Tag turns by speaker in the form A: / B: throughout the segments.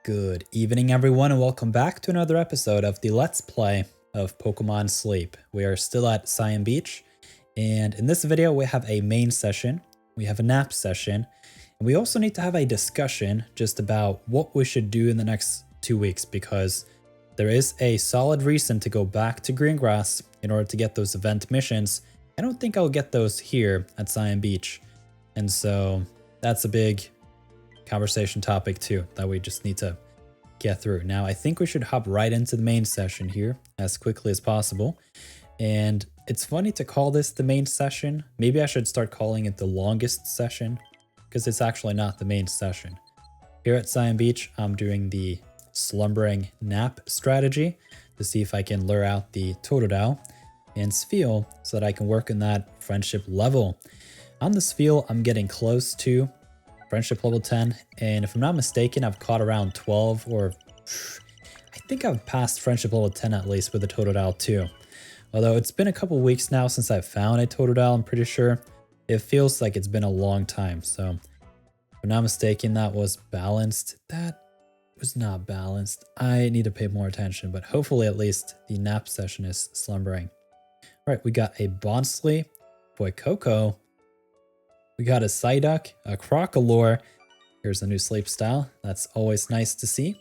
A: Good evening, everyone, and welcome back to another episode of the Let's Play of Pokémon Sleep. We are still at Cyan Beach, and in this video we have a main session, we have a nap session, and we also need to have a discussion just about what we should do in the next 2 weeks, because there is a solid reason to go back to Greengrass in order to get those event missions. I don't think I'll get those here at Cyan Beach, and so that's a big conversation topic too that we just need to get through. Now I think we should hop right into the main session here as quickly as possible. And it's funny to call this the main session. Maybe I should start calling it the longest session, because it's actually not the main session. Here at Cyan Beach, I'm doing the slumbering nap strategy to see if I can lure out the Totoal and Spheal so that I can work on that friendship level. On the Spheal, I'm getting close to friendship level 10, and if I'm not mistaken, I've caught around 12, or I think I've passed friendship level 10 at least with the Totoal too. Although it's been a couple weeks now since I found a Totoal, I'm pretty sure. It feels like it's been a long time, so if I'm not mistaken, that was balanced. That was not balanced. I need to pay more attention, but hopefully at least the nap session is slumbering. All right, we got a Bonsly, Fuecoco. We got a Psyduck, a Crocalor. Here's a new sleep style. That's always nice to see.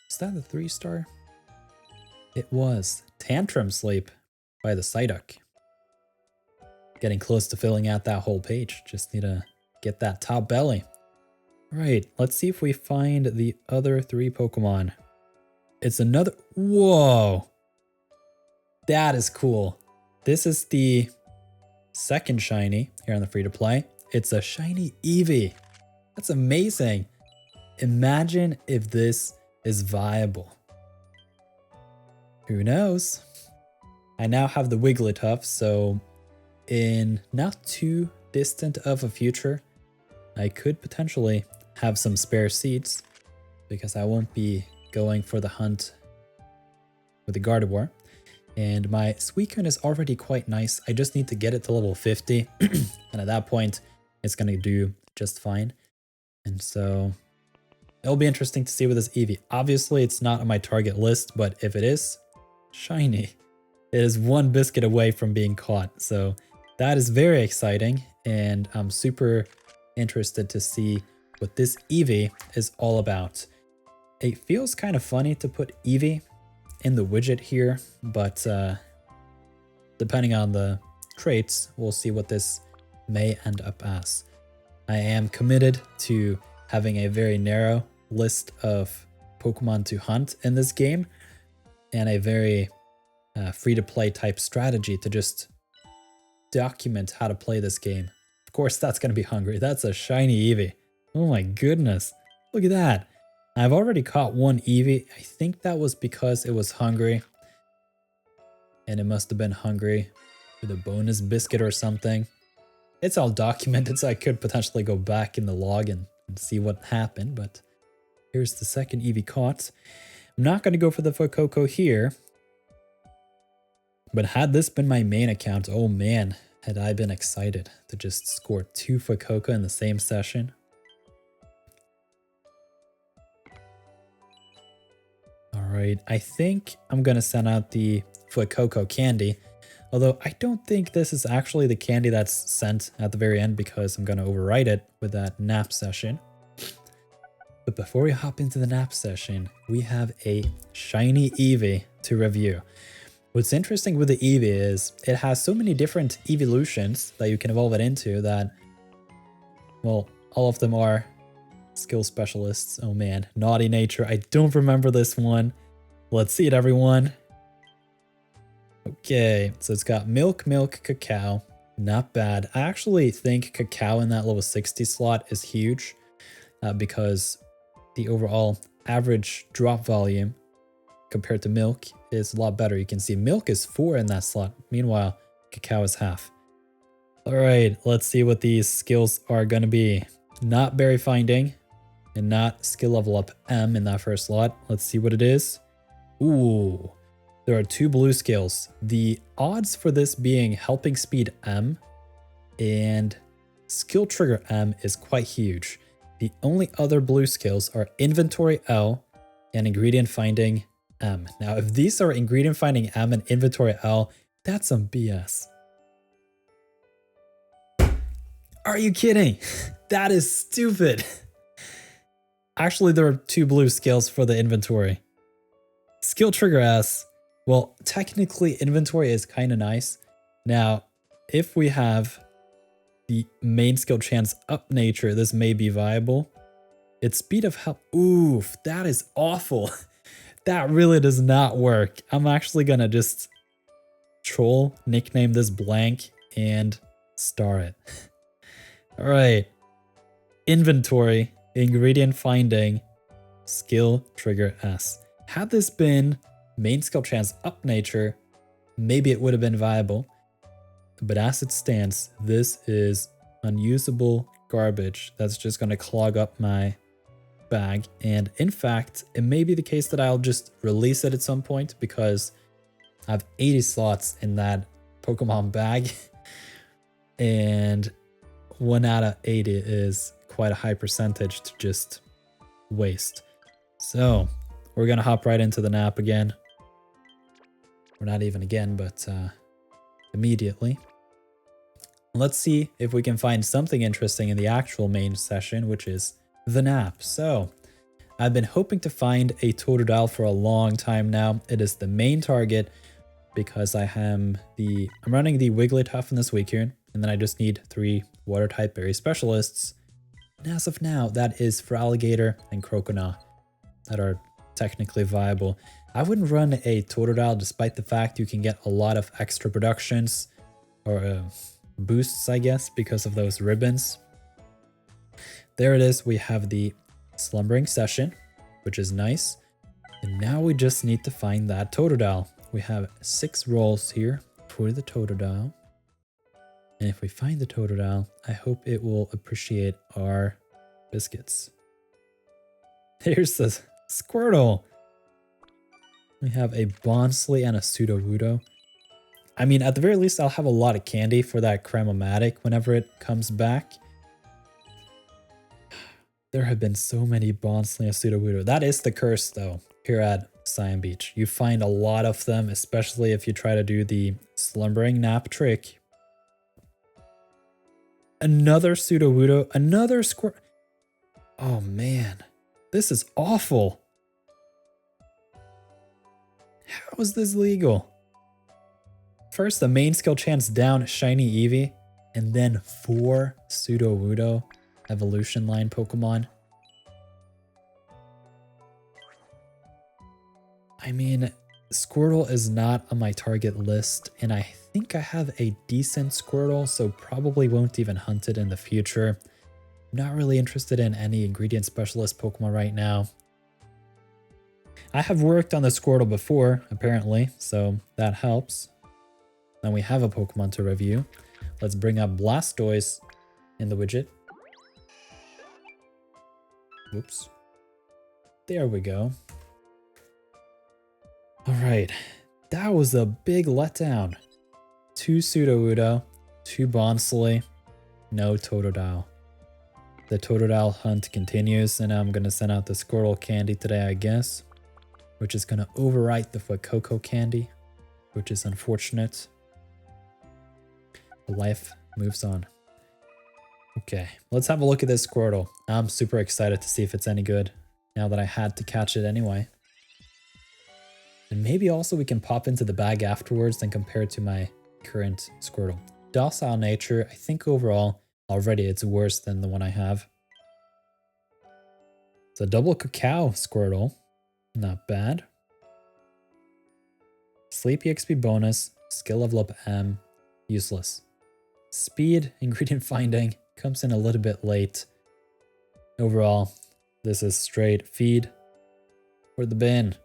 A: Is that the 3-star? It was. Tantrum Sleep by the Psyduck. Getting close to filling out that whole page. Just need to get that top belly. Right, let's see if we find the other 3 Pokemon. It's another... Whoa! That is cool. This is the second shiny here on the free-to-play. It's a shiny Eevee. That's amazing. Imagine if this is viable. Who knows? I now have the Wigglytuff, so in not too distant of a future, I could potentially have some spare seeds, because I won't be going for the hunt with the Gardevoir. And my Suicune is already quite nice. I just need to get it to level 50. And at that point, it's going to do just fine. And so it'll be interesting to see with this Eevee. Obviously, it's not on my target list, but if it is, shiny. It is 1 biscuit away from being caught. So that is very exciting. And I'm super interested to see what this Eevee is all about. It feels kind of funny to put Eevee in the widget here, but depending on the traits, we'll see what this may end up as. I am committed to having a very narrow list of Pokemon to hunt in this game, and a very free-to-play type strategy to just document how to play this game. Of course, that's going to be hungry. That's a shiny Eevee. Oh my goodness. Look at that. I've already caught 1 Eevee. I think that was because it was hungry. And it must have been hungry with a bonus biscuit or something. It's all documented, so I could potentially go back in the log and see what happened. But here's the second Eevee caught. I'm not going to go for the Fuecoco here. But had this been my main account, oh man, had I been excited to just score 2 Fuecoco in the same session. Alright, I think I'm going to send out the Fuecoco candy, although I don't think this is actually the candy that's sent at the very end, because I'm going to overwrite it with that nap session. But before we hop into the nap session, we have a shiny Eevee to review. What's interesting with the Eevee is it has so many different evolutions that you can evolve it into that, well, all of them are skill specialists. Oh man, Naughty Nature. I don't remember this one. Let's see it, everyone. Okay, so it's got Milk, Cacao. Not bad. I actually think Cacao in that level 60 slot is huge, because the overall average drop volume compared to Milk is a lot better. You can see Milk is 4 in that slot. Meanwhile, Cacao is half. All right, let's see what these skills are going to be. Not berry finding, and not skill level up M in that first slot. Let's see what it is. Ooh, there are 2 blue skills. The odds for this being helping speed M and skill trigger M is quite huge. The only other blue skills are inventory L and ingredient finding M. Now, if these are ingredient finding M and inventory L, that's some BS. Are you kidding? That is stupid. Actually, there are 2 blue skills for the inventory. Skill trigger S. Well, technically inventory is kind of nice. Now, if we have the main skill chance up nature, this may be viable. Its speed of health. Oof, that is awful. That really does not work. I'm actually gonna just troll, nickname this blank, and star it. All right. Inventory, ingredient finding, skill trigger S. Had this been main skill chance up nature, maybe it would have been viable. But as it stands, this is unusable garbage that's just going to clog up my bag. And in fact, it may be the case that I'll just release it at some point because I have 80 slots in that Pokemon bag. And 1 out of 80 is quite a high percentage to just waste. So we're going to hop right into the nap again. Or not even again, but immediately. Let's see if we can find something interesting in the actual main session, which is the nap. So I've been hoping to find a Totodile for a long time now. It is the main target because I'm running the Wigglytuff in this week here, and then I just need 3 water type berry specialists. And as of now, that is for Alligator and Croconaw that are technically viable. I wouldn't run a Totodile despite the fact you can get a lot of extra productions or boosts, I guess, because of those ribbons. There it is. We have the slumbering session, which is nice. And now we just need to find that Totodile. We have 6 rolls here for the Totodile. And if we find the Totodile, I hope it will appreciate our biscuits. Here's the Squirtle. We have a Bonsly and a Sudowoodo. I mean, at the very least, I'll have a lot of candy for that Cramomatic whenever it comes back. There have been so many Bonsly and Sudowoodo. That is the curse, though, here at Cyan Beach. You find a lot of them, especially if you try to do the slumbering nap trick. Another Sudowoodo, another Squirt. Oh, man. This is awful. How is this legal? First, the main skill chance down, Shiny Eevee, and then 4 Sudowoodo evolution line Pokemon. I mean, Squirtle is not on my target list, and I think I have a decent Squirtle, so probably won't even hunt it in the future. I'm not really interested in any ingredient specialist Pokemon right now. I have worked on the Squirtle before, apparently, so that helps. Then we have a Pokemon to review. Let's bring up Blastoise in the widget. Whoops. There we go. Alright, that was a big letdown. 2 Sudowoodo, 2 Bonsly, no Totodile. The Totodile hunt continues, and I'm going to send out the Squirtle candy today, I guess. Which is going to overwrite the Fuecoco candy, which is unfortunate. Life moves on. Okay, let's have a look at this Squirtle. I'm super excited to see if it's any good, now that I had to catch it anyway. And maybe also we can pop into the bag afterwards and compare it to my current Squirtle. Docile nature, I think overall, already it's worse than the one I have. It's a double cacao Squirtle. Not bad. Sleep EXP bonus, skill level up M, useless. Speed, ingredient finding, comes in a little bit late. Overall, this is straight feed for the bin.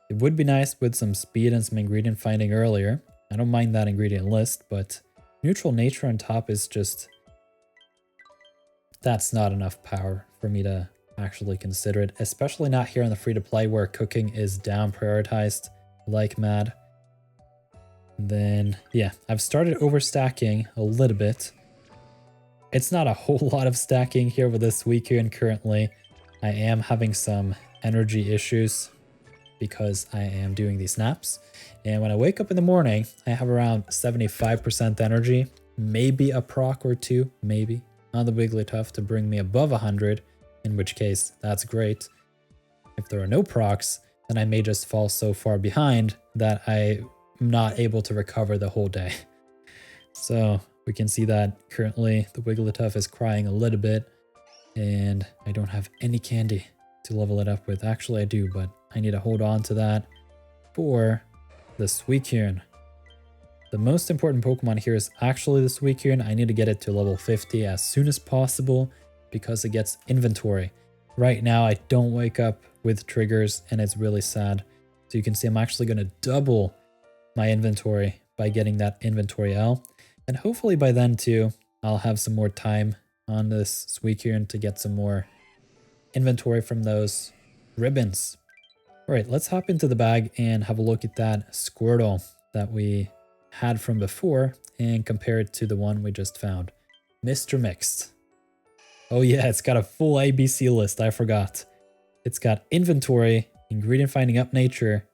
A: It would be nice with some speed and some ingredient finding earlier. I don't mind that ingredient list, but neutral nature on top is just... that's not enough power for me to actually consider it, especially not here on the free-to-play where cooking is down prioritized like mad. And then, yeah, I've started overstacking a little bit. It's not a whole lot of stacking here with this weekend currently. I am having some energy issues because I am doing these naps. And when I wake up in the morning, I have around 75% energy, maybe a proc or two, maybe, on the Wigglytuff to bring me above 100, in which case, that's great. If there are no procs, then I may just fall so far behind that I'm not able to recover the whole day. So we can see that currently the Wigglytuff is crying a little bit, and I don't have any candy to level it up with. Actually, I do, but I need to hold on to that for the Suicune. The most important Pokemon here is actually the Suicune. I need to get it to level 50 as soon as possible because it gets inventory. Right now, I don't wake up with triggers, and it's really sad. So you can see I'm actually going to double my inventory by getting that inventory L. And hopefully by then too, I'll have some more time on this Suicune to get some more inventory from those ribbons. All right, let's hop into the bag and have a look at that Squirtle that we had from before and compare it to the one we just found. Mr. Mixed. Oh yeah, it's got a full ABC list, I forgot. It's got inventory, ingredient finding up nature,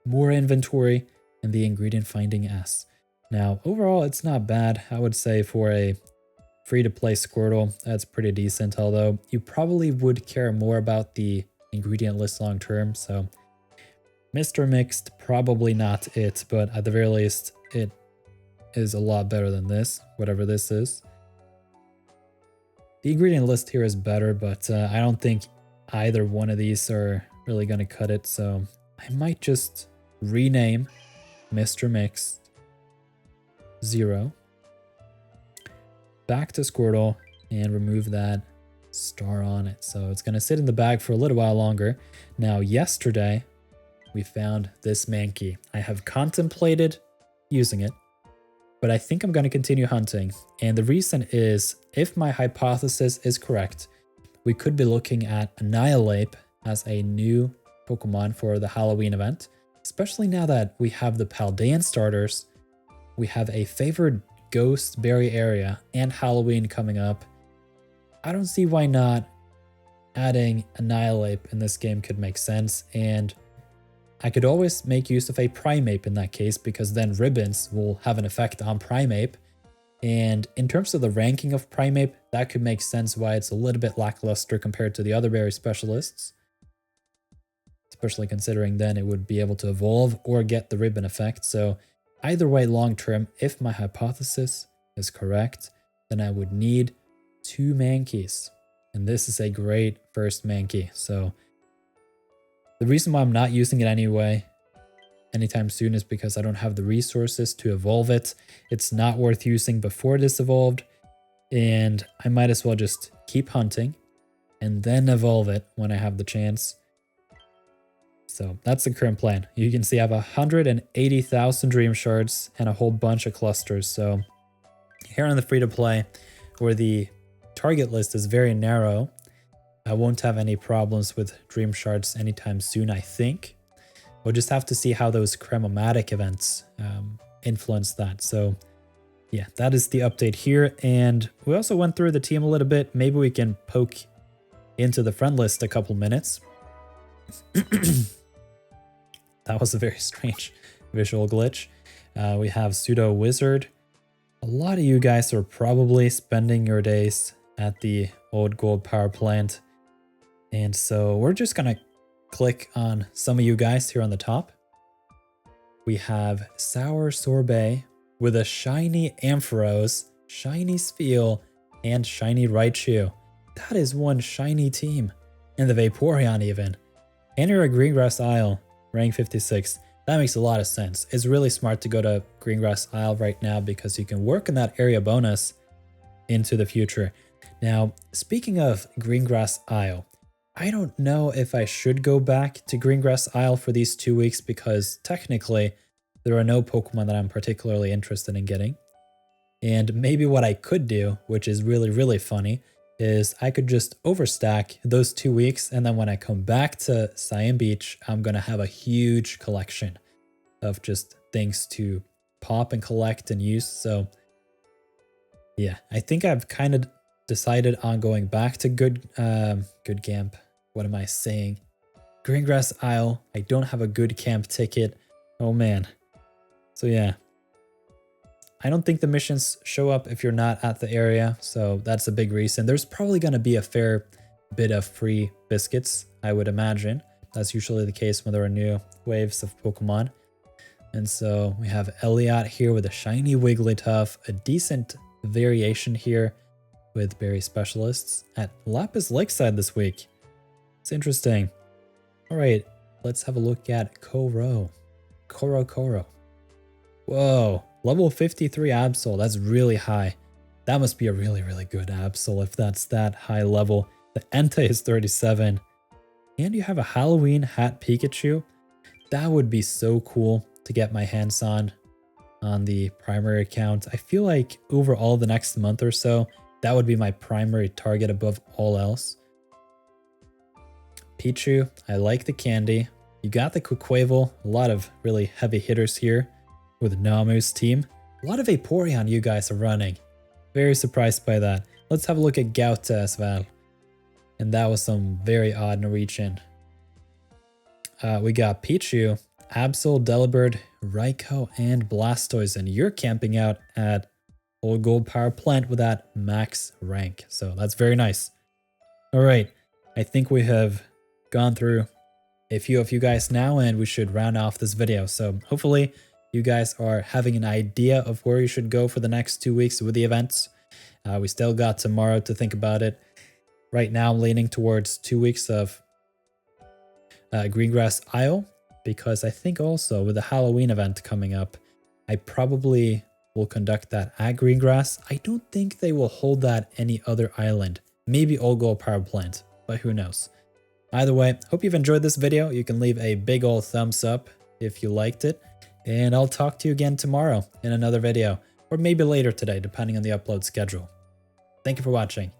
A: more inventory, and the ingredient finding S. Now, overall, it's not bad. I would say for a free-to-play Squirtle, that's pretty decent, although you probably would care more about the ingredient list long-term, so Mr. Mixed, probably not it, but at the very least, it is a lot better than this, whatever this is. The ingredient list here is better, but I don't think either one of these are really going to cut it, so I might just rename Mr. Mixed 0 back to Squirtle and remove that star on it. So it's going to sit in the bag for a little while longer. Now, yesterday, we found this Mankey. I have contemplated using it, but I think I'm going to continue hunting. And the reason is, if my hypothesis is correct, we could be looking at Annihilate as a new Pokemon for the Halloween event, especially now that we have the Paldean starters. We have a favored Ghost Berry area and Halloween coming up. I don't see why not adding Annihilate in this game could make sense, and I could always make use of a Primeape in that case, because then ribbons will have an effect on Primeape. And in terms of the ranking of Primeape, that could make sense why it's a little bit lackluster compared to the other berry specialists. Especially considering then it would be able to evolve or get the ribbon effect. So either way, long term, if my hypothesis is correct, then I would need 2 Mankeys. And this is a great first Mankey. So the reason why I'm not using it anyway anytime soon is because I don't have the resources to evolve it. It's not worth using before it is evolved, and I might as well just keep hunting and then evolve it when I have the chance. So that's the current plan. You can see I have 180,000 dream shards and a whole bunch of clusters. So here on the free-to-play, where the target list is very narrow, I won't have any problems with dream shards anytime soon, I think. We'll just have to see how those Cremomatic events influence that. So yeah, that is the update here. And we also went through the team a little bit. Maybe we can poke into the friend list a couple minutes. That was a very strange visual glitch. We have Pseudo Wizard. A lot of you guys are probably spending your days at the old gold power plant. And so we're just going to click on some of you guys here on the top. We have Sour Sorbet with a shiny Ampharos, shiny Spheal, and shiny Raichu. That is one shiny team. And the Vaporeon even. And you're a Greengrass Isle, rank 56. That makes a lot of sense. It's really smart to go to Greengrass Isle right now because you can work in that area bonus into the future. Now, speaking of Greengrass Isle, I don't know if I should go back to Greengrass Isle for these 2 weeks because technically there are no Pokemon that I'm particularly interested in getting. And maybe what I could do, which is really, really funny, is I could just overstack those 2 weeks, and then when I come back to Cyan Beach, I'm going to have a huge collection of just things to pop and collect and use. So yeah, I think I've kind of decided on going back to Good Camp. What am I saying? Greengrass Isle. I don't have a Good Camp ticket. Oh man. So yeah. I don't think the missions show up if you're not at the area, so that's a big reason. There's probably going to be a fair bit of free biscuits, I would imagine. That's usually the case when there are new waves of Pokemon. And so we have Elliot here with a shiny Wigglytuff, a decent variation here with Berry Specialists at Lapis Lakeside this week. It's interesting. All right, let's have a look at Koro. Koro. Whoa, level 53 Absol, that's really high. That must be a really, really good Absol if that's that high level. The Entei is 37. And you have a Halloween hat Pikachu. That would be so cool to get my hands on the primary account. I feel like overall the next month or so, that would be my primary target above all else. Pichu, I like the candy. You got the Quaquaval, a lot of really heavy hitters here with Namu's team. A lot of Vaporeon you guys are running. Very surprised by that. Let's have a look at Gauta as well. And that was some very odd Norwegian. We got Pichu, Absol, Delibird, Raikou, and Blastoise. And you're camping out at Old Gold Power Plant with that max rank. So that's very nice. All right. I think we have gone through a few of you guys now, and we should round off this video. So hopefully you guys are having an idea of where you should go for the next 2 weeks with the events. We still got tomorrow to think about it. Right now I'm leaning towards 2 weeks of Greengrass Isle, because I think also with the Halloween event coming up, I probably will conduct that at Greengrass. I don't think they will hold that any other island. Maybe Old Gold Power Plant, but who knows. Either way, hope you've enjoyed this video. You can leave a big old thumbs up if you liked it. And I'll talk to you again tomorrow in another video, or maybe later today, depending on the upload schedule. Thank you for watching.